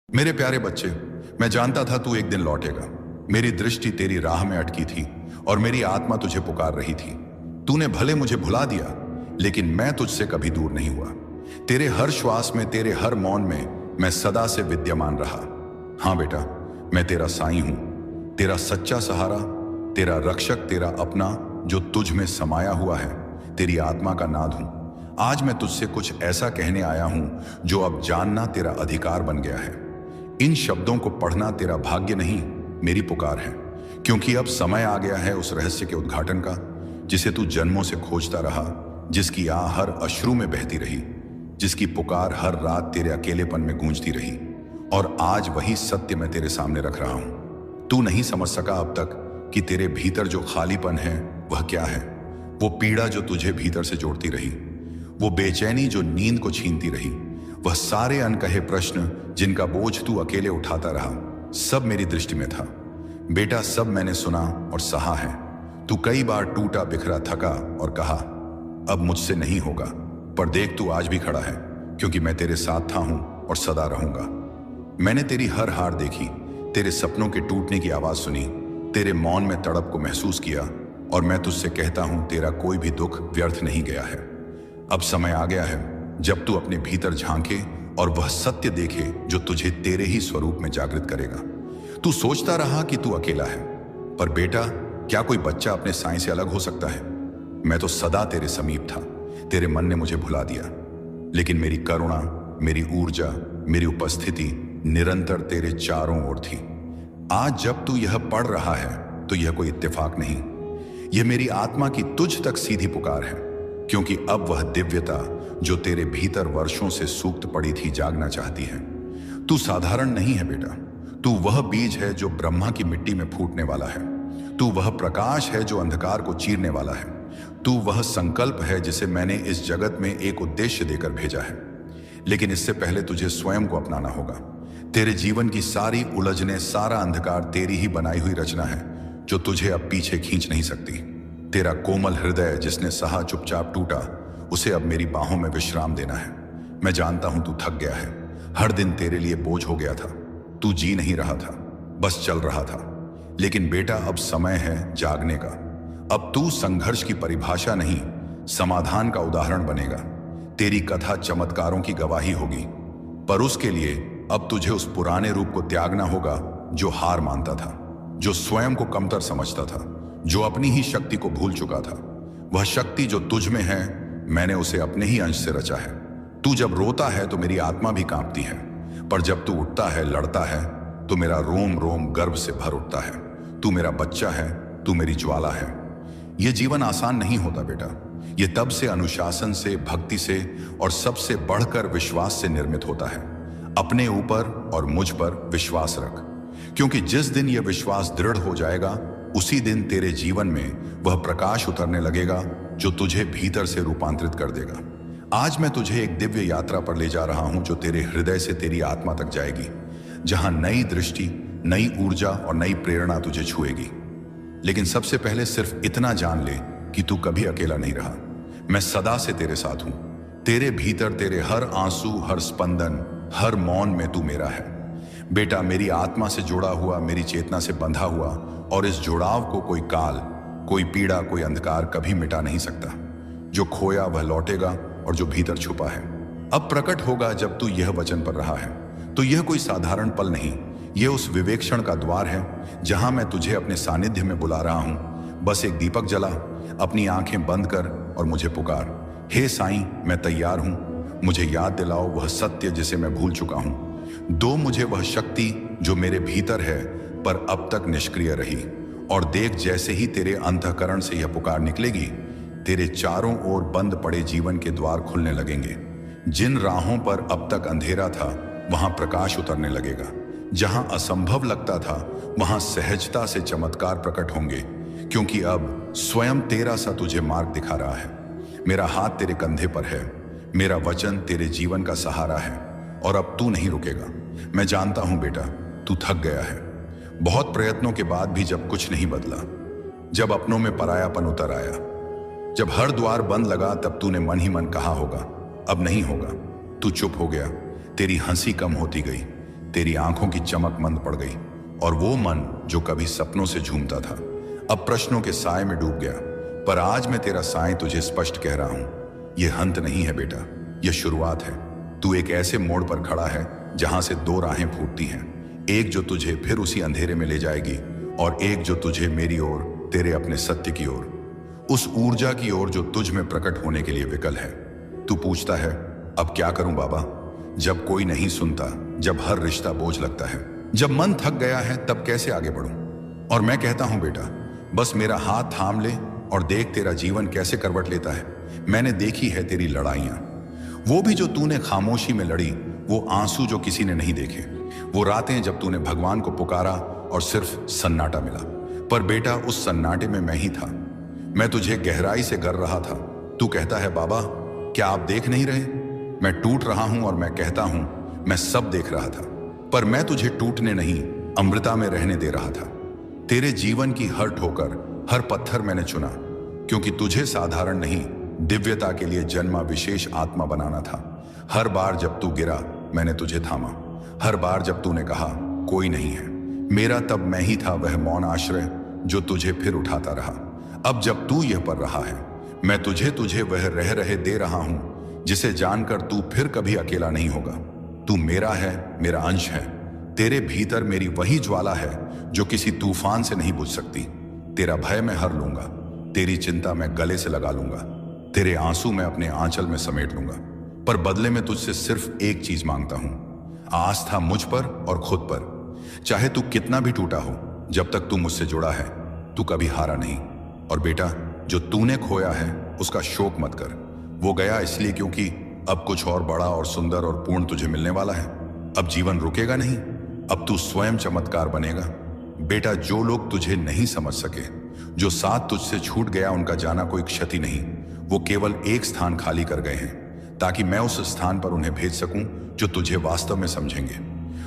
मेरे प्यारे बच्चे, मैं जानता था तू एक दिन लौटेगा। मेरी दृष्टि तेरी राह में अटकी थी और मेरी आत्मा तुझे पुकार रही थी। तूने भले मुझे भुला दिया, लेकिन मैं तुझसे कभी दूर नहीं हुआ। तेरे हर श्वास में, तेरे हर मौन में मैं सदा से विद्यमान रहा। हाँ बेटा, मैं तेरा साईं हूं, तेरा सच्चा सहारा, तेरा रक्षक, तेरा अपना जो तुझ में समाया हुआ है, तेरी आत्मा का नाद हूं। आज मैं तुझसे कुछ ऐसा कहने आया हूं जो अब जानना तेरा अधिकार बन गया है। इन शब्दों को पढ़ना तेरा भाग्य नहीं, मेरी पुकार है, क्योंकि अब समय आ गया है उस रहस्य के उद्घाटन का जिसे तू जन्मों से खोजता रहा, जिसकी आह हर अश्रु में बहती रही, जिसकी पुकार हर रात तेरे अकेलेपन में गूंजती रही। और आज वही सत्य मैं तेरे सामने रख रहा हूं। तू नहीं समझ सका अब तक कि तेरे भीतर जो खालीपन है वह क्या है। वो पीड़ा जो तुझे भीतर से जोड़ती रही, वो बेचैनी जो नींद को छीनती रही, वह सारे अनकहे प्रश्न जिनका बोझ तू अकेले उठाता रहा, सब मेरी दृष्टि में था। बेटा, सब मैंने सुना और सहा है। तू कई बार टूटा बिखरा थका और कहा अब मुझसे नहीं होगा, पर देख तू आज भी खड़ा है, क्योंकि मैं तेरे साथ था हूं और सदा रहूंगा। मैंने तेरी हर हार देखी, तेरे सपनों के टूटने की आवाज सुनी, तेरे मौन में तड़प को महसूस किया, और मैं तुझसे कहता हूं तेरा कोई भी दुख व्यर्थ नहीं गया है। अब समय आ गया है जब तू अपने भीतर झांके और वह सत्य देखे जो तुझे तेरे ही स्वरूप में जागृत करेगा। तू सोचता रहा कि तू अकेला है, पर बेटा, क्या कोई बच्चा अपने साईं से अलग हो सकता है? मैं तो सदा तेरे समीप था। तेरे मन ने मुझे भुला दिया, लेकिन मेरी करुणा, मेरी ऊर्जा, मेरी उपस्थिति निरंतर तेरे चारों ओर थी। आज जब तू यह पढ़ रहा है तो यह कोई इत्तेफाक नहीं, यह मेरी आत्मा की तुझ तक सीधी पुकार है, क्योंकि अब वह दिव्यता जो तेरे भीतर वर्षों से सूक्त पड़ी थी जागना चाहती है। तू साधारण नहीं है बेटा, तू वह बीज है जो ब्रह्मा की मिट्टी में फूटने वाला है। तू वह प्रकाश है जो अंधकार को चीरने वाला है। तू वह संकल्प है जिसे मैंने इस जगत में एक उद्देश्य देकर भेजा है। लेकिन इससे पहले तुझे स्वयं को अपनाना होगा। तेरे जीवन की सारी उलझने, सारा अंधकार तेरी ही बनाई हुई रचना है जो तुझे अब पीछे खींच नहीं सकती। तेरा कोमल हृदय जिसने सहा चुपचाप टूटा, उसे अब मेरी बाहों में विश्राम देना है। मैं जानता हूं तू थक गया है, हर दिन तेरे लिए बोझ हो गया था। तू जी नहीं रहा था, बस चल रहा था। लेकिन बेटा, अब समय है जागने का। अब तू संघर्ष की परिभाषा नहीं, समाधान का उदाहरण बनेगा। तेरी कथा चमत्कारों की गवाही होगी, पर उसके लिए अब तुझे उस पुराने रूप को त्यागना होगा जो हार मानता था, जो स्वयं को कमतर समझता था, जो अपनी ही शक्ति को भूल चुका था। वह शक्ति जो तुझ में है, मैंने उसे अपने ही अंश से रचा है। तू जब रोता है तो मेरी आत्मा भी कांपती है, पर जब तू उठता है, लड़ता है, तो मेरा रोम रोम गर्व से भर उठता है। तू मेरा बच्चा है, तू मेरी ज्वाला है। यह जीवन आसान नहीं होता बेटा, यह तब से अनुशासन से, भक्ति से और सबसे बढ़कर विश्वास से निर्मित होता है। अपने ऊपर और मुझ पर विश्वास रख, क्योंकि जिस दिन यह विश्वास दृढ़ हो जाएगा, उसी दिन तेरे जीवन में वह प्रकाश उतरने लगेगा जो तुझे भीतर से रूपांतरित कर देगा। आज मैं तुझे एक दिव्य यात्रा पर ले जा रहा हूं जो तेरे हृदय से तेरी आत्मा तक जाएगी, जहां नई दृष्टि, नई ऊर्जा और नई प्रेरणा तुझे छुएगी। लेकिन सबसे पहले सिर्फ इतना जान ले कि तू कभी अकेला नहीं रहा। मैं सदा से तेरे साथ हूं। तेरे भीतर तेरे हर आंसू, हर स्पंदन, हर मौन में तू मेरा है। बेटा, मेरी आत्मा से जुड़ा हुआ, मेरी चेतना से बंधा हुआ, और इस जुड़ाव को कोई काल, कोई पीड़ा, कोई अंधकार कभी मिटा नहीं सकता। जो खोया वह लौटेगा, और जो भीतर छुपा है अब प्रकट होगा। जब तू यह वचन पर रहा है तो यह कोई साधारण पल नहीं, यह उस विवेक्षण का द्वार है जहां मैं तुझे अपने सानिध्य में बुला रहा हूं। बस एक दीपक जला, अपनी आंखें बंद कर और मुझे पुकार। हे साईं, मैं तैयार हूं। मुझे याद दिलाओ वह सत्य जिसे मैं भूल चुका हूं। दो मुझे वह शक्ति जो मेरे भीतर है पर अब तक निष्क्रिय रही। और देख, जैसे ही तेरे अंतःकरण से यह पुकार निकलेगी, तेरे चारों ओर बंद पड़े जीवन के द्वार खुलने लगेंगे। जिन राहों पर अब तक अंधेरा था, वहां प्रकाश उतरने लगेगा। जहां असंभव लगता था, वहां सहजता से चमत्कार प्रकट होंगे, क्योंकि अब स्वयं तेरा सा तुझे मार्ग दिखा रहा है। मेरा हाथ तेरे कंधे पर है, मेरा वचन तेरे जीवन का सहारा है, और अब तू नहीं रुकेगा। मैं जानता हूं बेटा, तू थक गया है। बहुत प्रयत्नों के बाद भी जब कुछ नहीं बदला, जब अपनों में परायापन उतर आया, जब हर द्वार बंद लगा, तब तूने मन ही मन कहा होगा अब नहीं होगा। तू चुप हो गया, तेरी हंसी कम होती गई, तेरी आंखों की चमक मंद पड़ गई और वो मन जो कभी सपनों से झूमता था अब प्रश्नों के साए में डूब गया। पर आज मैं तेरा साए तुझे स्पष्ट कह रहा हूं, यह अंत नहीं है बेटा, यह शुरुआत है। तू एक ऐसे मोड़ पर खड़ा है जहां से दो राहें फूटती हैं, एक जो तुझे फिर उसी अंधेरे में ले जाएगी और एक जो तुझे मेरी ओर, तेरे अपने सत्य की ओर, उस ऊर्जा की ओर जो तुझ में प्रकट होने के लिए विकल है। तू पूछता है अब क्या करूं बाबा, जब कोई नहीं सुनता, जब हर रिश्ता बोझ लगता है, जब मन थक गया है, तब कैसे आगे बढ़ूं? और मैं कहता हूं बेटा, बस मेरा हाथ थाम ले और देख तेरा जीवन कैसे करवट लेता है। मैंने देखी है तेरी लड़ाइयां, वो भी जो तूने खामोशी में लड़ी, वो आंसू जो किसी ने नहीं देखे, वो रातें जब तूने भगवान को पुकारा और सिर्फ सन्नाटा मिला। पर बेटा उस सन्नाटे में मैं ही था, मैं तुझे गहराई से गर रहा था। तू कहता है बाबा क्या आप देख नहीं रहे? मैं टूट रहा हूं और मैं कहता हूं मैं सब देख रहा था, पर मैं तुझे टूटने नहीं, अमृता में रहने दे रहा था। तेरे जीवन की हर ठोकर, हर पत्थर मैंने चुना, क्योंकि तुझे साधारण नहीं, दिव्यता के लिए जन्मा विशेष आत्मा बनाना था। हर बार जब तू गिरा मैंने तुझे थामा, हर बार जब तूने कहा कोई नहीं है मेरा, तब मैं ही था वह मौन आश्रय जो तुझे फिर उठाता रहा। अब जब तू यह पर रहा है, मैं तुझे वह रह रहे दे रहा हूं, जिसे जानकर तू फिर कभी अकेला नहीं होगा। तू मेरा है, मेरा अंश है, तेरे भीतर मेरी वही ज्वाला है जो किसी तूफान से नहीं बुझ सकती। तेरा भय मैं हर लूंगा, तेरी चिंता मैं गले से लगा लूंगा, तेरे आंसू मैं अपने आंचल में समेट लूंगा। पर बदले में तुझसे सिर्फ एक चीज मांगता हूं, आस्था मुझ पर और खुद पर। चाहे तू कितना भी टूटा हो, जब तक तू मुझसे जुड़ा है, तू कभी हारा नहीं। और बेटा जो तूने खोया है उसका शोक मत कर, वो गया इसलिए क्योंकि अब कुछ और बड़ा और सुंदर और पूर्ण तुझे मिलने वाला है। अब जीवन रुकेगा नहीं, अब तू स्वयं चमत्कार बनेगा। बेटा जो लोग तुझे नहीं समझ सके, जो साथ तुझसे छूट गया, उनका जाना कोई क्षति नहीं, वो केवल एक स्थान खाली कर गए हैं ताकि मैं उस स्थान पर उन्हें भेज सकूं जो तुझे वास्तव में समझेंगे,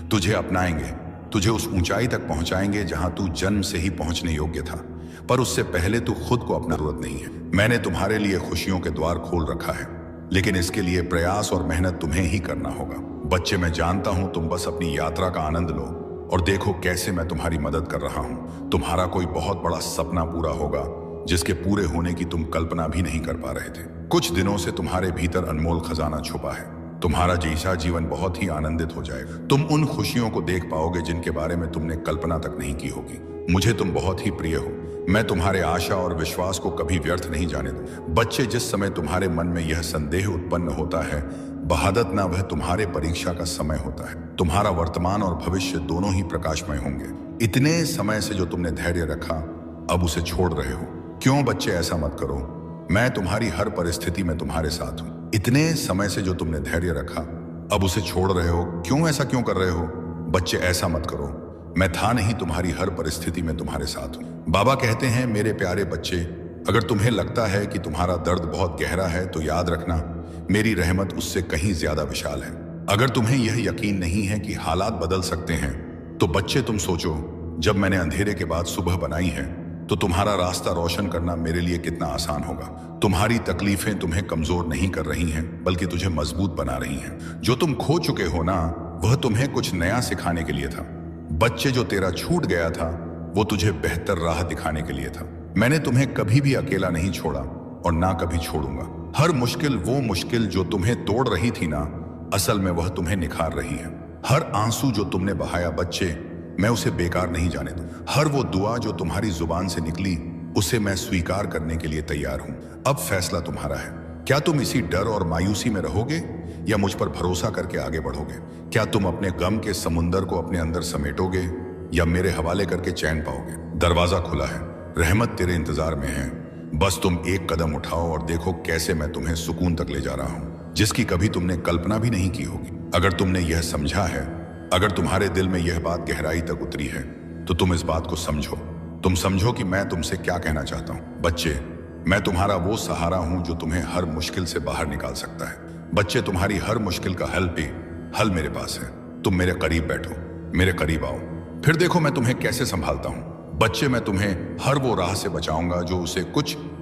तुझे अपनाएंगे, तुझे उस ऊंचाई तक पहुंचाएंगे जहां तू जन्म से ही पहुंचने योग्य था। पर उससे पहले तू खुद को अपना जरूरत नहीं है। मैंने तुम्हारे लिए खुशियों के द्वार खोल रखा है, लेकिन इसके लिए प्रयास और मेहनत तुम्हें ही करना होगा। बच्चे मैं जानता हूं तुम बस अपनी यात्रा का आनंद लो और देखो कैसे मैं तुम्हारी मदद कर रहा हूं। तुम्हारा कोई बहुत बड़ा सपना पूरा होगा जिसके पूरे होने की तुम कल्पना भी नहीं कर पा रहे थे। कुछ दिनों से तुम्हारे भीतर अनमोल खजाना छुपा है, तुम्हारा जैसा जीवन बहुत ही आनंदित हो जाएगा। तुम उन खुशियों को देख पाओगे जिनके बारे में तुमने कल्पना तक नहीं की होगी। मुझे तुम बहुत ही प्रिय हो, मैं तुम्हारे आशा और विश्वास को कभी व्यर्थ नहीं जाने दूं। बच्चे जिस समय तुम्हारे मन में यह संदेह उत्पन्न होता है, बहादत ना वह तुम्हारे परीक्षा का समय होता है। तुम्हारा वर्तमान और भविष्य दोनों ही प्रकाशमय होंगे। इतने समय से जो तुमने धैर्य रखा, अब उसे छोड़ रहे हो। क्यों बच्चे ऐसा मत करो, मैं तुम्हारी हर परिस्थिति में तुम्हारे साथ हूं। इतने समय से जो तुमने धैर्य रखा, अब उसे छोड़ रहे हो। क्यों ऐसा क्यों कर रहे हो? बच्चे ऐसा मत करो, मैं था नहीं तुम्हारी हर परिस्थिति में तुम्हारे साथ हूं। बाबा कहते हैं मेरे प्यारे बच्चे, अगर तुम्हें लगता है कि तुम्हारा दर्द बहुत गहरा है तो याद रखना मेरी रहमत उससे कहीं ज्यादा विशाल है। अगर तुम्हें यह यकीन नहीं है कि हालात बदल सकते हैं, तो बच्चे तुम सोचो, जब मैंने अंधेरे के बाद सुबह बनाई है तो तुम्हारा रास्ता रोशन करना मेरे लिए कितना आसान होगा। तुम्हारी तकलीफें तुम्हें कमजोर नहीं कर रही हैं, बल्कि तुझे मजबूत बना रही हैं। जो तुम खो चुके हो ना, वह तुम्हें कुछ नया सिखाने के लिए था। बच्चे जो तेरा छूट गया था, वो तुझे बेहतर राह दिखाने के लिए था। मैंने तुम्हें कभी भी अकेला नहीं छोड़ा और ना कभी छोड़ूंगा। हर मुश्किल, वो मुश्किल जो तुम्हें तोड़ रही थी ना, असल में वह तुम्हें निखार रही है। हर आंसू जो तुमने बहाया बच्चे, मैं उसे बेकार नहीं जाने दूं। हर वो दुआ जो तुम्हारी जुबान से निकली, उसे मैं स्वीकार करने के लिए तैयार हूं। अब फैसला तुम्हारा है। क्या तुम इसी डर और मायूसी में रहोगे या मुझ पर भरोसा करके आगे बढ़ोगे? क्या तुम अपने गम के समुंदर को अपने अंदर समेटोगे या मेरे हवाले करके चैन पाओगे? दरवाजा खुला है, रहमत तेरे इंतजार में है। बस तुम एक कदम उठाओ और देखो कैसे मैं तुम्हें सुकून तक ले जा रहा हूं, जिसकी कभी तुमने कल्पना भी नहीं की होगी। अगर तुमने यह समझा है, अगर तुम्हारे दिल में यह बात गहराई तक उतरी है, तो तुम इस बात को समझो। तुम समझो कि मैं तुमसे क्या कहना चाहता हूं। बच्चे, मैं तुम्हारा वो सहारा हूं जो तुम्हें हर मुश्किल से बाहर निकाल सकता है। बच्चे, तुम्हारी हर मुश्किल का हल मेरे पास है। तुम मेरे करीब बैठो, मेरे करीब आओ, फिर देखो मैं तुम्हें कैसे संभालता हूं। बच्चे, मैं तुम्हें हर वो राह से बचाऊंगा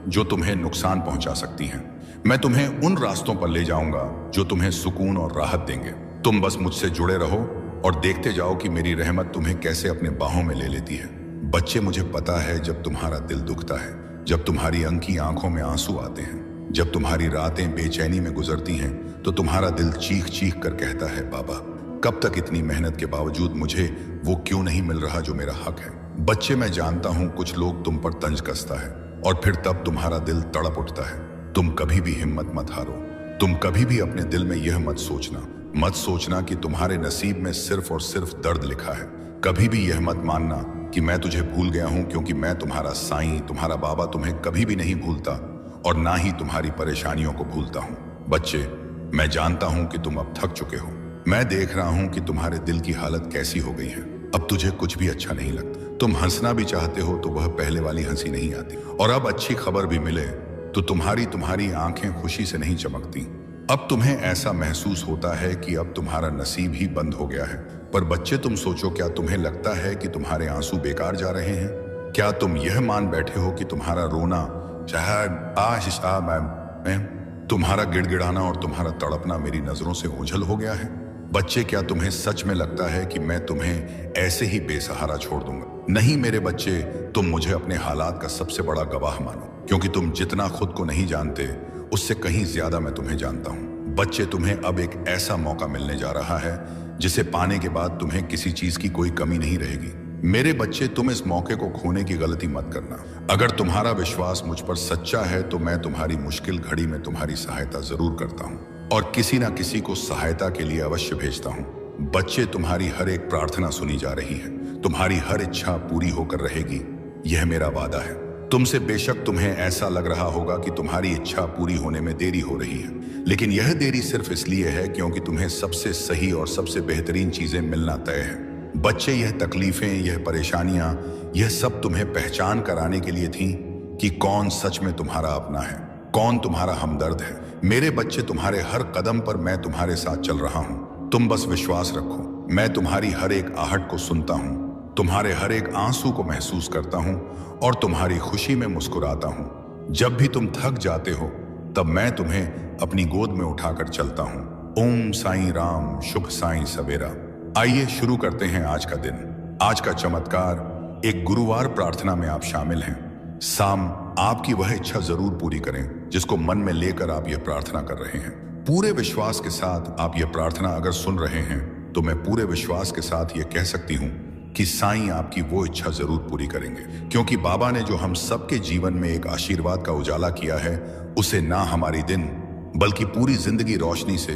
जो तुम्हें नुकसान पहुंचा सकती हैं। मैं तुम्हें उन रास्तों पर ले जाऊंगा जो तुम्हें सुकून और राहत देंगे। तुम बस मुझसे जुड़े रहो और देखते जाओ कि मेरी रहमत तुम्हें कैसे अपने बाहों में ले लेती है। बच्चे, मुझे पता है जब तुम्हारा दिल दुखता है, जब तुम्हारी अंकी आंखों में आंसू आते हैं, जब तुम्हारी रातें बेचैनी में गुजरती हैं, तो तुम्हारा दिल चीख चीख कर कहता है, बाबा कब तक इतनी मेहनत के बावजूद मुझे वो क्यों नहीं मिल रहा जो मेरा हक है। बच्चे, मैं जानता हूं कुछ लोग तुम पर तंज कसता है और फिर तब तुम्हारा दिल तड़प उठता है। तुम कभी भी हिम्मत मत हारो। तुम कभी भी अपने दिल में यह मत सोचना कि तुम्हारे नसीब में सिर्फ और सिर्फ दर्द लिखा है। कभी भी यह मत मानना कि मैं तुझे भूल गया हूं, क्योंकि मैं तुम्हारा साईं, तुम्हारा बाबा तुम्हें कभी भी नहीं भूलता और ना ही तुम्हारी परेशानियों को भूलता हूं। बच्चे, मैं जानता हूं कि तुम अब थक चुके हो। मैं देख रहा हूं कि तुम्हारे दिल की हालत कैसी हो गई है। अब तुझे कुछ भी अच्छा नहीं लगता। तुम हंसना भी चाहते हो तो वह पहले वाली हंसी नहीं आती, और अब अच्छी खबर भी मिले तो तुम्हारी आंखें खुशी से नहीं चमकती। अब तुम्हें ऐसा महसूस होता है कि अब तुम्हारा नसीब ही बंद हो गया है। पर बच्चे, तुम सोचो, क्या तुम्हें लगता है कि तुम्हारे आंसू बेकार जा रहे हैं? क्या तुम यह मान बैठे हो कि तुम्हारा रोना, तुम्हारा गिड़गिड़ाना और तुम्हारा तड़पना मेरी नजरों से ओझल हो गया है? बच्चे, क्या तुम्हें सच में लगता है कि मैं तुम्हें ऐसे ही बेसहारा छोड़ दूंगा? नहीं मेरे बच्चे, तुम मुझे अपने हालात का सबसे बड़ा गवाह मानो, क्योंकि तुम जितना खुद को नहीं जानते उससे कहीं ज्यादा मैं तुम्हें जानता हूं। बच्चे, तुम्हें अब एक ऐसा मौका मिलने जा रहा है जिसे पाने के बाद तुम्हें किसी चीज की कोई कमी नहीं रहेगी। मेरे बच्चे, तुम इस मौके को खोने की गलती मत करना। अगर तुम्हारा विश्वास मुझ पर सच्चा है तो मैं तुम्हारी मुश्किल घड़ी में तुम्हारी सहायता जरूर करता हूँ और किसी ना किसी को सहायता के लिए अवश्य भेजता हूँ। बच्चे, तुम्हारी हर एक प्रार्थना सुनी जा रही है, तुम्हारी हर इच्छा पूरी होकर रहेगी, यह मेरा वादा है। तुमसे बेशक तुम्हें ऐसा लग रहा होगा कि तुम्हारी इच्छा पूरी होने में देरी हो रही है, लेकिन यह देरी सिर्फ इसलिए है क्योंकि तुम्हें सबसे सही और सबसे बेहतरीन चीजें मिलना तय है। बच्चे, यह तकलीफें, यह परेशानियां, यह सब तुम्हें पहचान कराने के लिए थी कि कौन सच में तुम्हारा अपना है, कौन तुम्हारा हमदर्द है। मेरे बच्चे, तुम्हारे हर कदम पर मैं तुम्हारे साथ चल रहा हूं। तुम बस विश्वास रखो। मैं तुम्हारी हर एक आहट को सुनता हूं, तुम्हारे हर एक आंसू को महसूस करता हूं और तुम्हारी खुशी में मुस्कुराता हूं। जब भी तुम थक जाते हो तब मैं तुम्हें अपनी गोद में उठाकर चलता हूं। ओम साईं राम, शुभ साईं सवेरा। आइए शुरू करते हैं आज का दिन, आज का चमत्कार। एक गुरुवार प्रार्थना में आप शामिल हैं। साम आपकी वह इच्छा जरूर पूरी करें जिसको मन में लेकर आप यह प्रार्थना कर रहे हैं। पूरे विश्वास के साथ आप यह प्रार्थना अगर सुन रहे हैं तो मैं पूरे विश्वास के साथ यह कह सकती हूं कि साईं आपकी वो इच्छा जरूर पूरी करेंगे, क्योंकि बाबा ने जो हम सबके जीवन में एक आशीर्वाद का उजाला किया है, उसे ना हमारी दिन बल्कि पूरी जिंदगी रोशनी से,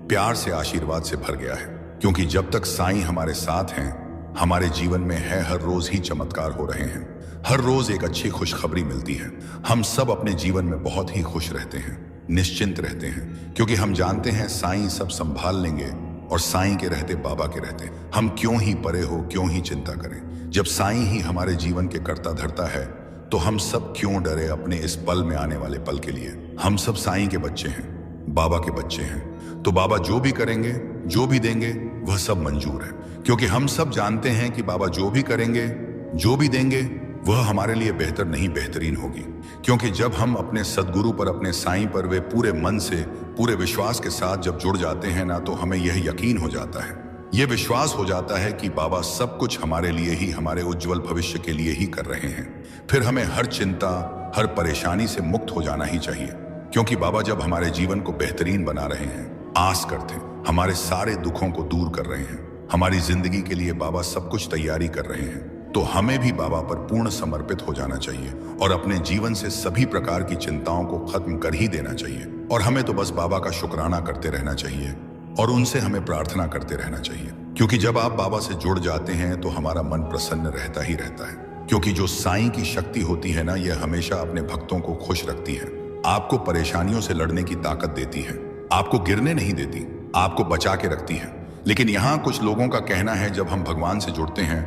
प्यार से, आशीर्वाद से भर गया है। क्योंकि जब तक साईं हमारे साथ हैं, हमारे जीवन में है हर रोज ही चमत्कार हो रहे हैं। हर रोज एक अच्छी खुशखबरी मिलती है। हम सब अपने जीवन में बहुत ही खुश रहते हैं, निश्चिंत रहते हैं, क्योंकि हम जानते हैं साईं सब संभाल लेंगे और साईं के रहते बाबा के रहते। हम क्यों ही परे हो, क्यों ही चिंता करें। जब साईं ही हमारे जीवन के कर्ता धर्ता है तो हम सब क्यों डरे अपने इस पल में आने वाले पल के लिए। हम सब साईं के बच्चे हैं, बाबा के बच्चे हैं, तो बाबा जो भी करेंगे, जो भी देंगे, वह सब मंजूर है। क्योंकि हम सब जानते हैं कि बाबा जो भी करेंगे, जो भी देंगे, वह हमारे लिए बेहतर नहीं बेहतरीन होगी। क्योंकि जब हम अपने सदगुरु पर, अपने साईं पर वे पूरे मन से, पूरे विश्वास के साथ जब जुड़ जाते हैं ना, तो हमें यह यकीन हो जाता है, यह विश्वास हो जाता है कि बाबा सब कुछ हमारे लिए ही, हमारे उज्जवल भविष्य के लिए ही कर रहे हैं। फिर हमें हर चिंता, हर परेशानी से मुक्त हो जाना ही चाहिए, क्योंकि बाबा जब हमारे जीवन को बेहतरीन बना रहे हैं, आस करते, हमारे सारे दुखों को दूर कर रहे हैं, हमारी जिंदगी के लिए बाबा सब कुछ तैयारी कर रहे हैं, तो हमें भी बाबा पर पूर्ण समर्पित हो जाना चाहिए और अपने जीवन से सभी प्रकार की चिंताओं को खत्म कर ही देना चाहिए। और हमें तो बस बाबा का शुक्राना करते रहना चाहिए और उनसे हमें प्रार्थना करते रहना चाहिए। क्योंकि जब आप बाबा से जुड़ जाते हैं तो हमारा मन प्रसन्न रहता ही रहता है। क्योंकि जो साईं की शक्ति होती है ना, यह हमेशा अपने भक्तों को खुश रखती है, आपको परेशानियों से लड़ने की ताकत देती है, आपको गिरने नहीं देती, आपको बचा के रखती है। लेकिन यहाँ कुछ लोगों का कहना है, जब हम भगवान से जुड़ते हैं,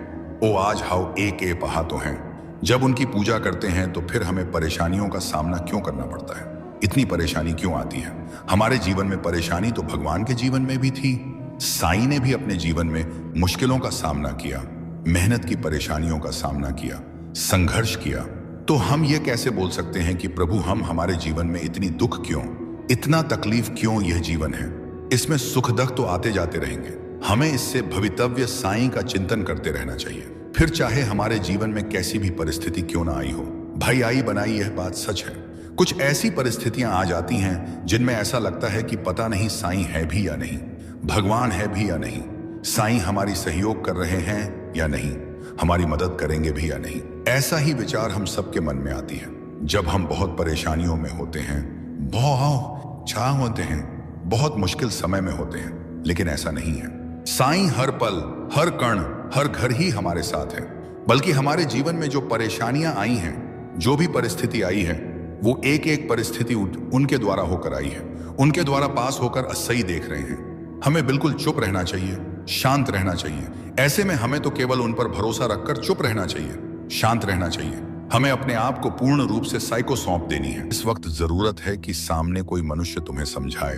ओ आज हाउ एक ए पहा तो हैं, जब उनकी पूजा करते हैं तो फिर हमें परेशानियों का सामना क्यों करना पड़ता है, इतनी परेशानी क्यों आती है। हमारे जीवन में परेशानी तो भगवान के जीवन में भी थी। साईं ने भी अपने जीवन में मुश्किलों का सामना किया, मेहनत की परेशानियों का सामना किया, संघर्ष किया। तो हम ये कैसे बोल सकते हैं कि प्रभु हम हमारे जीवन में इतनी दुख क्यों, इतना तकलीफ क्यों। यह जीवन है, इसमें सुख दुख तो आते जाते रहेंगे। हमें इससे भवितव्य साईं का चिंतन करते रहना चाहिए, फिर चाहे हमारे जीवन में कैसी भी परिस्थिति क्यों ना आई हो। भाई आई बनाई यह बात सच है। कुछ ऐसी परिस्थितियां आ जाती हैं जिनमें ऐसा लगता है कि पता नहीं साईं है भी या नहीं, भगवान है भी या नहीं, साईं हमारी सहयोग कर रहे हैं या नहीं, हमारी मदद करेंगे भी या नहीं। ऐसा ही विचार हम सबके मन में आती है जब हम बहुत परेशानियों में होते हैं, बहुत छा होते हैं, बहुत मुश्किल समय में होते हैं। लेकिन ऐसा नहीं है। साईं हर पल, हर कण, हर घर ही हमारे साथ है। बल्कि हमारे जीवन में जो परेशानियां आई हैं, जो भी परिस्थिति आई है, वो एक एक परिस्थिति उनके द्वारा होकर आई है, उनके द्वारा पास होकर सही देख रहे हैं। हमें बिल्कुल चुप रहना चाहिए, शांत रहना चाहिए। ऐसे में हमें तो केवल उन पर भरोसा रखकर चुप रहना चाहिए, शांत रहना चाहिए। हमें अपने आप को पूर्ण रूप से साईं को सौंप देनी है। इस वक्त जरूरत है कि सामने कोई मनुष्य तुम्हें समझाए,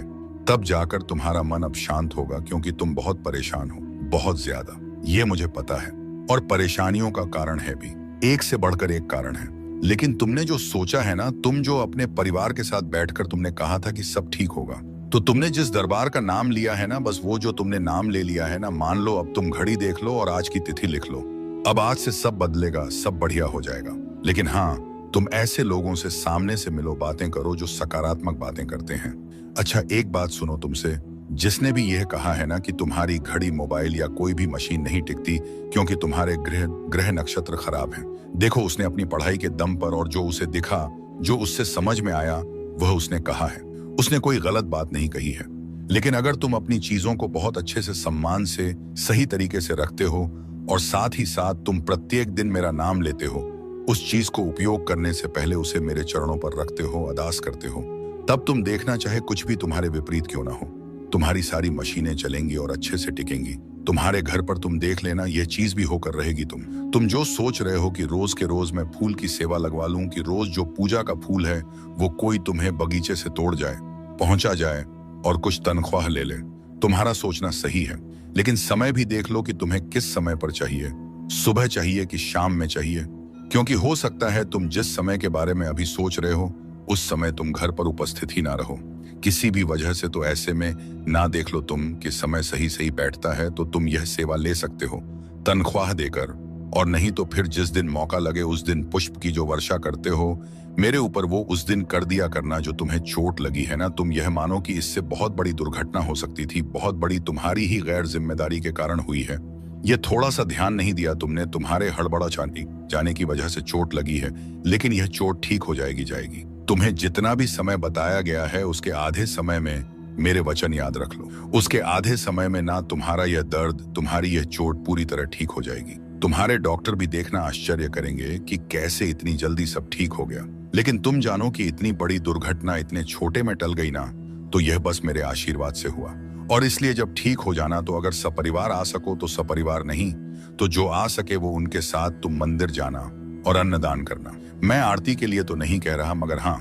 तब जाकर तुम्हारा मन अब शांत होगा, क्योंकि तुम बहुत परेशान हो, बहुत ज्यादा। ये मुझे पता है, और परेशानियों का कारण है भी, एक से बढ़कर एक कारण है। लेकिन तुमने जो सोचा है ना, तुम जो अपने परिवार के साथ बैठकर तुमने कहा था कि सब ठीक होगा, तो तुमने जिस दरबार का नाम लिया है ना, बस वो जो तुमने नाम ले लिया है ना, मान लो अब तुम घड़ी देख लो और आज की तिथि लिख लो। अब आज से सब बदलेगा, सब बढ़िया हो जाएगा। लेकिन हाँ, तुम ऐसे लोगों से सामने से मिलो, बातें करो जो सकारात्मक बातें करते हैं। अच्छा, एक बात सुनो तुमसे, जिसने भी यह कहा है ना कि तुम्हारी घड़ी, मोबाइल या कोई भी मशीन नहीं टिकती क्योंकि तुम्हारे ग्रह नक्षत्र खराब हैं, देखो उसने अपनी पढ़ाई के दम पर और जो उसे दिखा, जो उससे समझ में आया, वह उसने कहा है। उसने कोई गलत बात नहीं कही है। लेकिन अगर तुम अपनी चीजों को बहुत अच्छे से, सम्मान से, सही तरीके से रखते हो और साथ ही साथ तुम प्रत्येक दिन मेरा नाम लेते हो, उस चीज को उपयोग करने से पहले उसे मेरे चरणों पर रखते हो, अरदास करते हो, तब तुम देखना, चाहे कुछ भी तुम्हारे विपरीत क्यों ना हो, तुम्हारी सारी मशीनें चलेंगी और अच्छे से टिकेंगी। तुम्हारे घर पर तुम देख लेना, यह चीज भी होकर रहेगी। तुम जो सोच रहे हो कि रोज के रोज मैं फूल की सेवा लगवा लूं, कि रोज जो पूजा का फूल है वो कोई तुम्हें बगीचे से तोड़ जाए, पहुंचा जाए और कुछ तनख्वाह ले ले, तुम्हारा सोचना सही है। लेकिन समय भी देख लो कि तुम्हें किस समय पर चाहिए, सुबह चाहिए कि शाम में चाहिए, क्योंकि हो सकता है तुम जिस समय के बारे में अभी सोच रहे हो उस समय तुम घर पर उपस्थित ही ना रहो, किसी भी वजह से। तो ऐसे में ना देख लो तुम कि समय सही सही बैठता है तो तुम यह सेवा ले सकते हो तनख्वाह देकर, और नहीं तो फिर जिस दिन मौका लगे उस दिन पुष्प की जो वर्षा करते हो मेरे ऊपर, वो उस दिन कर दिया करना। जो तुम्हें चोट लगी है ना, तुम यह मानो कि इससे बहुत बड़ी दुर्घटना हो सकती थी, बहुत बड़ी तुम्हारी ही गैर जिम्मेदारी के कारण हुई है। ये थोड़ा सा ध्यान नहीं दिया तुमने, तुम्हारे हड़बड़ा जाने की वजह से चोट लगी है। लेकिन यह चोट ठीक हो जाएगी। तुम्हें जितना भी समय बताया गया है उसके आधे समय में मेरे वचन याद रख लो, उसके आधे समय में ना तुम्हारा यह दर्द, तुम्हारी यह चोट पूरी तरह ठीक हो जाएगी। तुम्हारे डॉक्टर भी देखना आश्चर्य करेंगे कि कैसे इतनी जल्दी सब ठीक हो गया। लेकिन तुम जानो कि इतनी बड़ी दुर्घटना इतने छोटे में टल गई ना, तो यह बस मेरे आशीर्वाद से हुआ। और इसलिए जब ठीक हो जाना तो अगर सपरिवार आ सको तो सपरिवार, नहीं तो जो आ सके वो उनके साथ तुम मंदिर जाना और अन्नदान करना। मैं आरती के लिए तो नहीं कह रहा, मगर हाँ,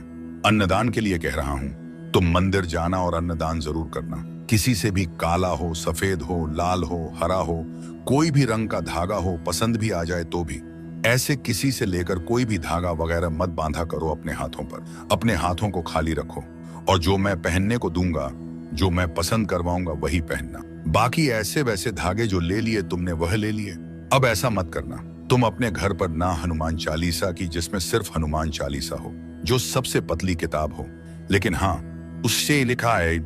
अन्नदान के लिए कह रहा हूँ। तुम मंदिर जाना और अन्नदान जरूर करना। किसी से भी काला हो, सफेद हो, लाल हो, हरा हो, कोई भी रंग का धागा हो, पसंद भी आ जाए तो भी, ऐसे किसी से लेकर कोई भी धागा वगैरह मत बांधा करो अपने हाथों पर। अपने हाथों को खाली रखो और जो मैं पहनने को दूंगा, जो मैं पसंद करवाऊंगा वही पहनना। बाकी ऐसे वैसे धागे जो ले लिए तुमने वह ले लिए। अब ऐसा मत करना, तुम अपने घर पर ना हनुमान चालीसा की, जिसमें सिर्फ हनुमान चालीसा हो, जो सबसे पतली किताब हो, लेकिन हाँ उससे लिखा है,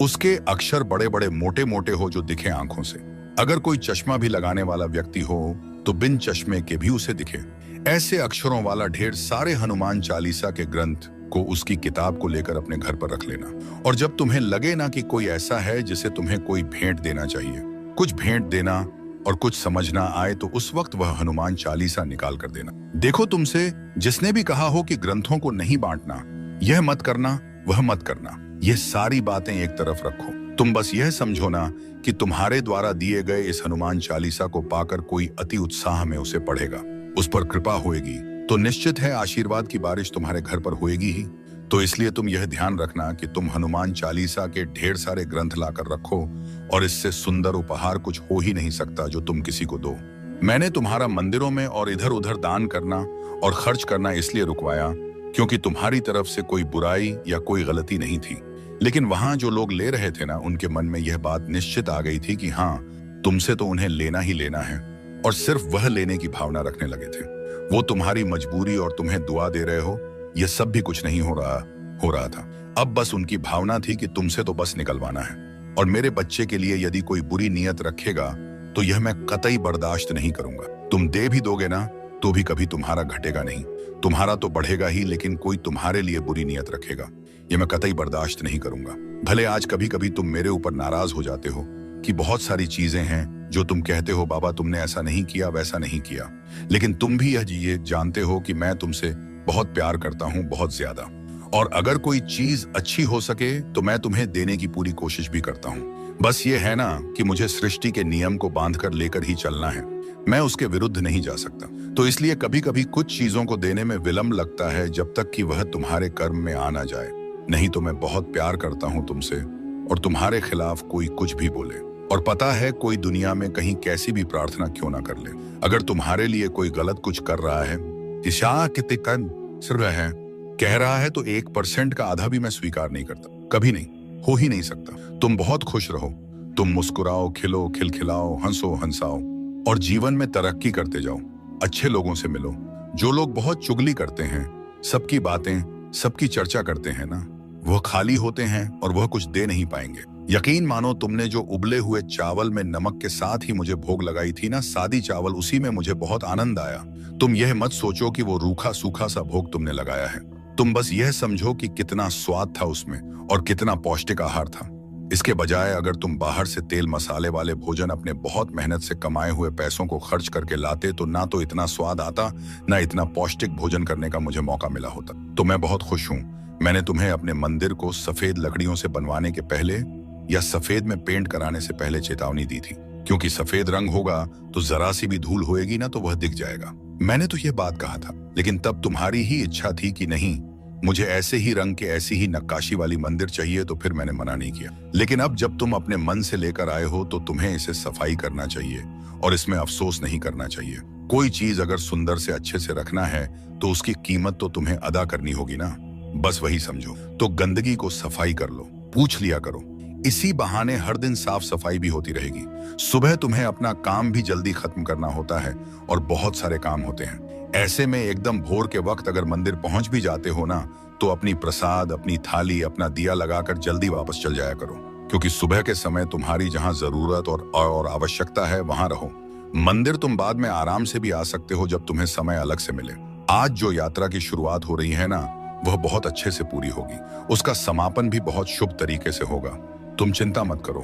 उसके अक्षर बड़े बड़े मोटे मोटे हो जो दिखे आंखों से। अगर कोई चश्मा भी लगाने वाला व्यक्ति हो तो बिन चश्मे के भी उसे दिखे। ऐसे अक्षरों वाला ढेर सारे हनुमान चालीसा के ग्रंथ को, उसकी किताब को लेकर अपने घर पर रख लेना। और जब तुम्हें लगे ना कि कोई ऐसा है जिसे तुम्हें कोई भेंट देना चाहिए, कुछ भेंट देना और कुछ समझना आए, तो उस वक्त वह हनुमान चालीसा निकाल कर देना। देखो, तुमसे जिसने भी कहा हो कि ग्रंथों को नहीं बांटना, यह मत करना, वह मत करना, ये सारी बातें एक तरफ रखो। तुम बस यह समझो ना कि तुम्हारे द्वारा दिए गए इस हनुमान चालीसा को पाकर कोई अति उत्साह में उसे पढ़ेगा, उस पर कृपा होएगी, तो निश्चित है आशीर्वाद की बारिश तुम्हारे घर पर होएगी ही। तो इसलिए तुम यह ध्यान रखना कि तुम हनुमान चालीसा के ढेर सारे ग्रंथ लाकर रखो, और इससे सुंदर उपहार कुछ हो ही नहीं सकता जो तुम किसी को दो। मैंने तुम्हारा मंदिरों में और इधर उधर दान करना और खर्च करना इसलिए रुकवाया क्योंकि तुम्हारी तरफ से कोई बुराई या कोई गलती नहीं थी। लेकिन वहां जो लोग ले रहे थे ना, उनके मन में यह बात निश्चित आ गई थी कि हाँ, तुमसे तो उन्हें लेना ही लेना है, और सिर्फ वह लेने की भावना रखने लगे थे। वो तुम्हारी मजबूरी और तुम्हें दुआ दे रहे हो, यह सब भी कुछ नहीं हो रहा था। अब बस उनकी भावना थी कि तुमसे तो बस निकलवाना है। और मेरे बच्चे के लिए यदि कोई बुरी नीयत रखेगा तो यह मैं कतई बर्दाश्त नहीं करूंगा। तुम दे भी दोगे ना, तो भी कभी तुम्हारा घटेगा नहीं, तुम्हारा तो बढ़ेगा ही, लेकिन कोई तुम्हारे लिए बुरी नीयत रखेगा, यह मैं कतई बर्दाश्त नहीं करूंगा। भले आज कभी कभी तुम मेरे ऊपर नाराज हो जाते हो कि बहुत सारी चीजें हैं जो तुम कहते हो, बाबा तुमने ऐसा नहीं किया, वैसा नहीं किया, लेकिन तुम भी ये जानते हो कि मैं तुमसे बहुत प्यार करता हूं, बहुत ज्यादा। और अगर कोई चीज अच्छी हो सके तो मैं तुम्हें देने की पूरी कोशिश भी करता हूं। बस ये है ना कि मुझे सृष्टि के नियम को बांधकर लेकर ही चलना है, मैं उसके विरुद्ध नहीं जा सकता। तो इसलिए कभी कभी कुछ चीजों को देने में विलंब लगता है, जब तक कि वह तुम्हारे कर्म में आ ना जाए। नहीं तो मैं बहुत प्यार करता हूं तुमसे, और तुम्हारे खिलाफ कोई कुछ भी बोले, और पता है कोई दुनिया में कहीं कैसी भी प्रार्थना क्यों ना कर ले, अगर तुम्हारे लिए कोई गलत कुछ कर रहा है, ईशा कितिकन सिर्फ है कह रहा है, तो 1% का आधा भी मैं स्वीकार नहीं करता, कभी नहीं, हो ही नहीं सकता। तुम बहुत खुश रहो, तुम मुस्कुराओ, खिलो, खिलखिलाओ, हंसो, हंसाओ, और जीवन में तरक्की करते जाओ। अच्छे लोगों से मिलो। जो लोग बहुत चुगली करते हैं, सबकी बातें, सबकी चर्चा करते हैं ना, वह खाली होते हैं और वह कुछ दे नहीं पाएंगे। यकीन मानो, तुमने जो उबले हुए चावल में नमक के साथ ही मुझे भोग लगाई थी ना, सादी चावल, उसी में मुझे बहुत आनंद आया। तुम यह मत सोचो कि वो रूखा सूखा सा भोग तुमने लगाया है, तुम बस यह समझो कि कितना स्वाद था उसमें और कितना पौष्टिक आहार था। इसके बजाय अगर तुम बाहर से तेल मसाले वाले भोजन अपने बहुत मेहनत से कमाए हुए पैसों को खर्च करके लाते, तो ना तो इतना स्वाद आता, ना इतना पौष्टिक भोजन करने का मुझे मौका मिला होता। तो मैं बहुत खुश हूँ। मैंने तुम्हें अपने मंदिर को सफेद लकड़ियों से बनवाने के पहले या सफेद में पेंट कराने से पहले चेतावनी दी थी, क्योंकि सफेद रंग होगा तो जरा सी भी धूल होएगी ना तो वह दिख जाएगा। मैंने तो यह बात कहा था, लेकिन तब तुम्हारी ही इच्छा थी कि नहीं, मुझे ऐसे ही रंग के, ऐसी ही नक्काशी वाली मंदिर चाहिए, तो फिर मैंने मना नहीं किया। लेकिन अब जब तुम अपने मन से लेकर आए हो, तो तुम्हें इसे सफाई करना चाहिए और इसमें अफसोस नहीं करना चाहिए। कोई चीज अगर सुंदर से अच्छे से रखना है तो उसकी कीमत तो तुम्हें अदा करनी होगी ना, बस वही समझो। तो गंदगी को सफाई कर लो, पूछ लिया करो, इसी बहाने हर दिन साफ सफाई भी होती रहेगी। सुबह तुम्हें अपना काम भी जल्दी खत्म करना होता है और बहुत सारे काम होते हैं। ऐसे में एकदम भोर के वक्त अगर मंदिर पहुंच भी जाते हो ना, तो अपनी प्रसाद, अपनी थाली, अपना दिया लगाकर जल्दी वापस चल जाया करो, क्योंकि सुबह के समय तुम्हारी जहां जरूरत और आवश्यकता है वहां रहो। मंदिर तुम बाद में आराम से भी आ सकते हो जब तुम्हें समय अलग से मिले। आज जो यात्रा की शुरुआत हो रही है ना, वह बहुत अच्छे से पूरी होगी, उसका समापन भी बहुत शुभ तरीके से होगा। तुम चिंता मत करो।